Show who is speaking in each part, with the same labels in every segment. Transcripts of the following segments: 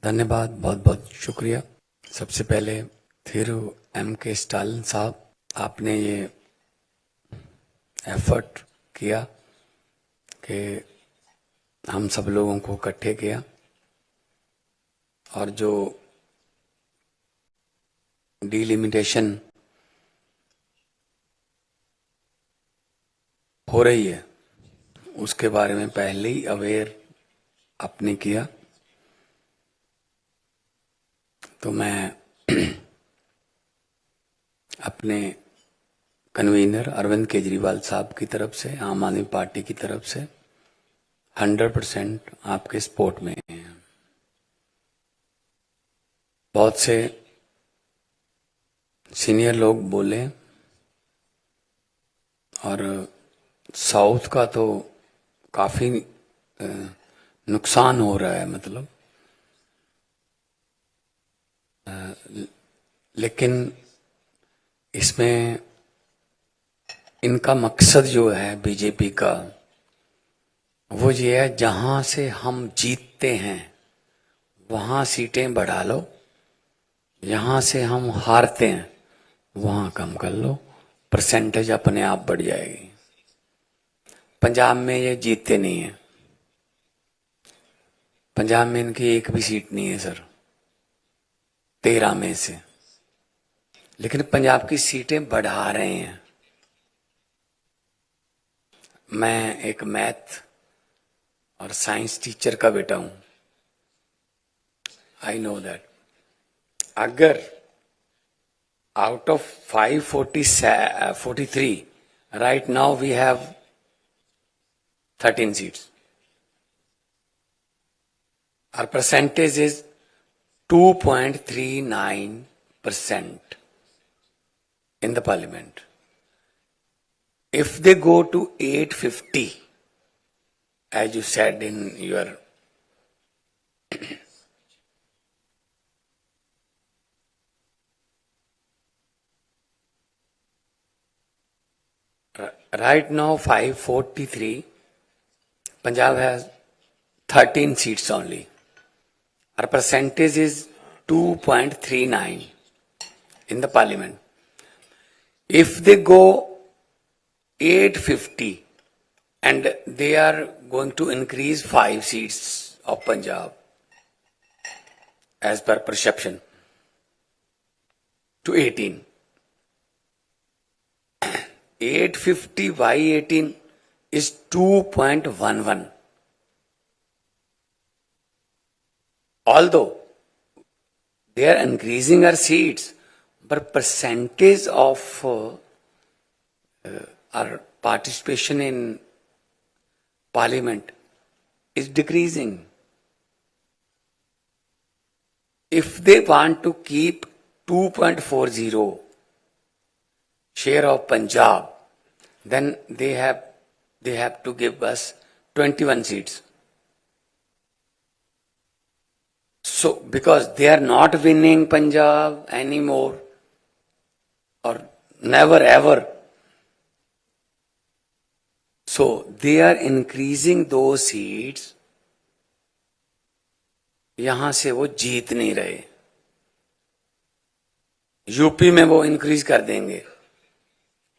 Speaker 1: धन्यवाद, बहुत बहुत शुक्रिया। सबसे पहले फिर M.K. स्टालिन साहब, आपने ये एफर्ट किया कि हम सब लोगों को इकट्ठे किया, और जो डिलिमिटेशन हो रही है उसके बारे में पहले ही अवेयर आपने किया। तो मैं अपने कन्वीनर अरविंद केजरीवाल साहब की तरफ से, आम आदमी पार्टी की तरफ से 100% आपके सपोर्ट में हैं। बहुत से सीनियर लोग बोले, और साउथ का तो काफी नुकसान हो रहा है, मतलब लेकिन इसमें इनका मकसद जो है बीजेपी का, वो ये है जहां से हम जीतते हैं वहां सीटें बढ़ा लो, यहां से हम हारते हैं वहां कम कर लो, परसेंटेज अपने आप बढ़ जाएगी। पंजाब में ये जीतते नहीं है, पंजाब में इनकी एक भी सीट नहीं है सर, 13 में से, लेकिन पंजाब की सीटें बढ़ा रहे हैं। मैं एक मैथ और साइंस टीचर का बेटा हूं, आई नो दैट अगर out of 543, right now we have 13 seats. Our percentage is 2.39% in the parliament. If they go to 850, as you said in your right now 543, Punjab has 13 seats only. Our percentage is 2.39 in the parliament. If they go 850 and they are going to increase 5 seats of Punjab as per perception to 18. 850 by 18 is 2.11. Although they are increasing our seats, but percentage of our participation in parliament is decreasing. If they want to keep 2.40 share of Punjab, then they have to give us 21 seats. So, because they are not winning Punjab anymore, or never ever, so they are increasing those seats. यहां से वो जीत नहीं रहे, UP में वो increase कर देंगे,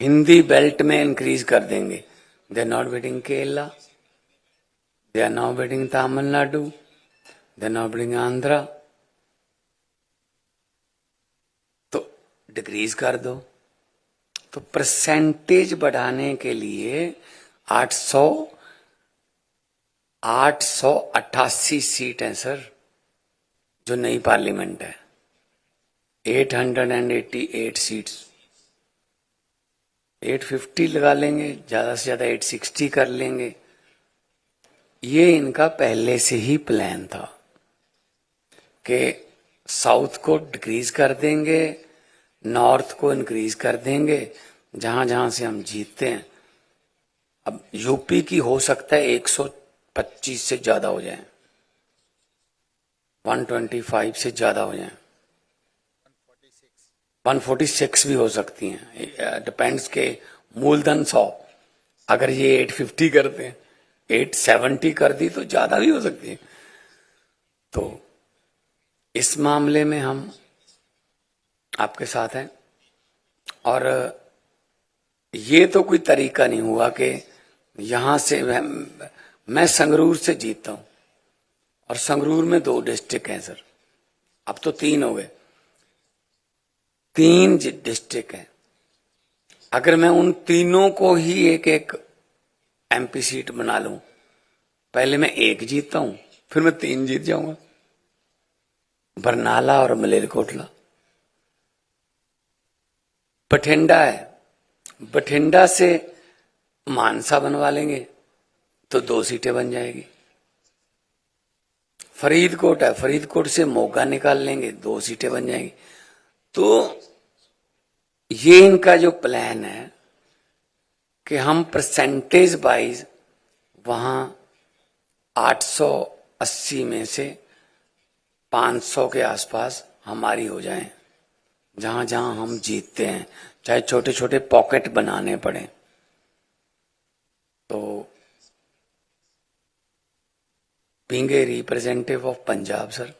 Speaker 1: Hindi belt में इंक्रीज कर देंगे. They are not bidding Kerala, they are not bidding Tamil Nadu, they are not bidding Andhra. तो डिक्रीज कर दो. तो परसेंटेज बढ़ाने के लिए 888 सीट है सर, जो नई पार्लियामेंट है. 888 सीट्स, 850 लगा लेंगे, ज्यादा से ज्यादा 860 कर लेंगे. ये इनका पहले से ही प्लान था कि साउथ को डिक्रीज कर देंगे, नॉर्थ को इंक्रीज कर देंगे, जहां जहां से हम जीतते हैं. अब यूपी की हो सकता है 125 से ज्यादा हो जाए, 125 से ज्यादा हो जाए, 146 भी हो सकती हैं. डिपेंड्स के मूलधन 100, अगर ये 850 करते हैं, 870 कर दी तो ज्यादा भी हो सकती है. तो इस मामले में हम आपके साथ हैं। और ये तो कोई तरीका नहीं हुआ कि यहां से मैं संगरूर से जीतता हूं, और संगरूर में 2 डिस्ट्रिक्ट हैं सर, अब तो 3 हो गए, 3 डिस्ट्रिक्ट हैं। अगर मैं उन तीनों को ही एक एक एमपी सीट बना लूं, पहले मैं 1 जीतता हूं, फिर मैं 3 जीत जाऊंगा, बरनाला और मलेरकोटला। बठिंडा है, बठिंडा से मानसा बनवा लेंगे तो 2 सीटें बन जाएगी। फरीदकोट है, फरीदकोट से मोगा निकाल लेंगे, 2 सीटें बन जाएंगी। तो ये इनका जो प्लान है कि हम परसेंटेज वाइज वहां 880 में से 500 के आसपास हमारी हो जाए, जहां जहां हम जीतते हैं, चाहे छोटे छोटे पॉकेट बनाने पड़े। तो being a representative of Punjab sir,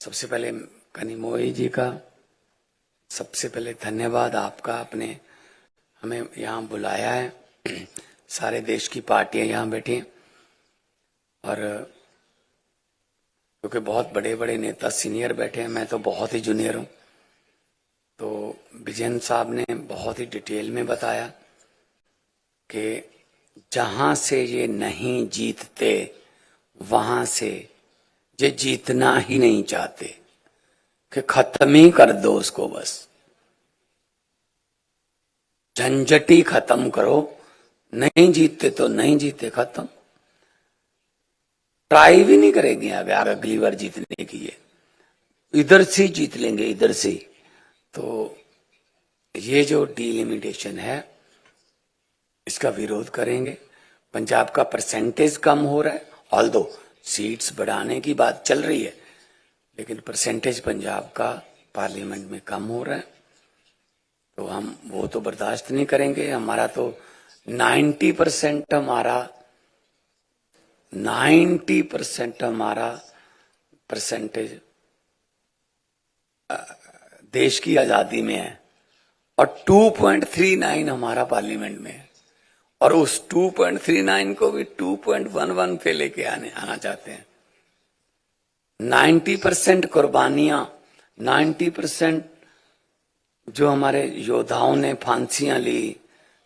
Speaker 1: सबसे पहले कनिमोई जी का सबसे पहले धन्यवाद आपका, आपने हमें यहाँ बुलाया है। सारे देश की पार्टियां यहाँ बैठी हैं, और क्योंकि बहुत बड़े बड़े नेता सीनियर बैठे हैं, मैं तो बहुत ही जूनियर हूँ। तो विजयन साहब ने बहुत ही डिटेल में बताया कि जहां से ये नहीं जीतते वहां से ये जीतना ही नहीं चाहते, कि खत्म ही कर दो उसको, बस झंझटी खत्म करो, नहीं जीतते तो नहीं जीते, खत्म, ट्राई भी नहीं करेंगे आगे अगली बार जीतने की, ये इधर से जीत लेंगे, इधर से। तो ये जो डिलिमिटेशन है इसका विरोध करेंगे। पंजाब का परसेंटेज कम हो रहा है, ऑल्दो सीट्स बढ़ाने की बात चल रही है, लेकिन परसेंटेज पंजाब का पार्लियामेंट में कम हो रहा है, तो हम वो तो बर्दाश्त नहीं करेंगे। हमारा तो 90% हमारा परसेंटेज देश की आजादी में है, और 2.39 हमारा पार्लियामेंट में है, और उस 2.39 को भी 2.11 पे लेके आना चाहते हैं। 90% कुर्बानियां, 90% जो हमारे योद्धाओं ने फांसियां ली,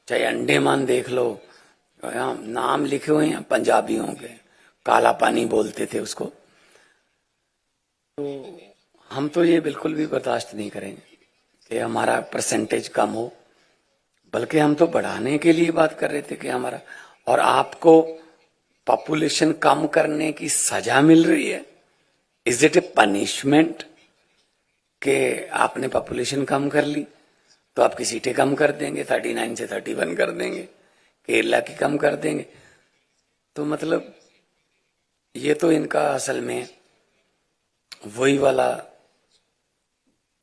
Speaker 1: चाहे अंडमान देख लो, नाम लिखे हुए हैं पंजाबियों के, काला पानी बोलते थे उसको। तो हम तो ये बिल्कुल भी बर्दाश्त नहीं करेंगे कि हमारा परसेंटेज कम हो, बल्कि हम तो बढ़ाने के लिए बात कर रहे थे कि हमारा, और आपको पॉपुलेशन कम करने की सजा मिल रही है। इज इट ए पनिशमेंट कि आपने पॉपुलेशन कम कर ली तो आपकी सीटें कम कर देंगे, 39 से 31 कर देंगे, केरला की कम कर देंगे। तो मतलब ये तो इनका असल में वही वाला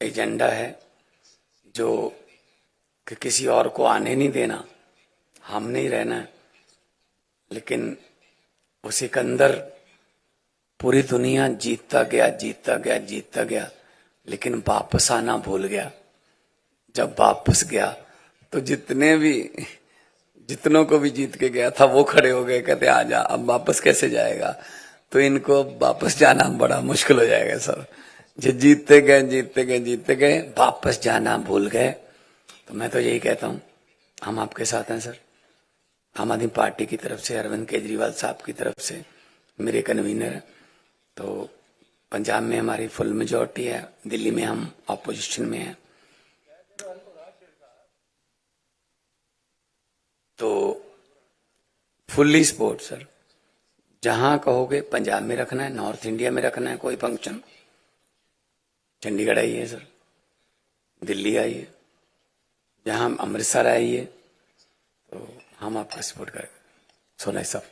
Speaker 1: एजेंडा है जो कि किसी और को आने नहीं देना, हम नहीं रहना है। लेकिन वो सिकंदर पूरी दुनिया जीतता गया, जीतता गया, जीतता गया, लेकिन वापस आना भूल गया। जब वापस गया तो जितनों को भी जीत के गया था वो खड़े हो गए, कहते आ जा, अब वापस कैसे जाएगा। तो इनको वापस जाना बड़ा मुश्किल हो जाएगा सर। जो जीतते गए, जीतते गए, जीतते गए, वापस जाना भूल गए। तो मैं तो यही कहता हूं, हम आपके साथ हैं सर। आम आदमी पार्टी की तरफ से, अरविंद केजरीवाल साहब की तरफ से, मेरे कन्वीनर है। तो पंजाब में हमारी फुल मेजॉरिटी है, दिल्ली में हम ऑपोजिशन में हैं। तो फुल्ली सपोर्ट सर, जहां कहोगे पंजाब में रखना है, नॉर्थ इंडिया में रखना है कोई फंक्शन, चंडीगढ़ आइए सर, दिल्ली आइए, जहां अमृतसर आइए, तो हम आपका सपोर्ट करेंगे। So nice of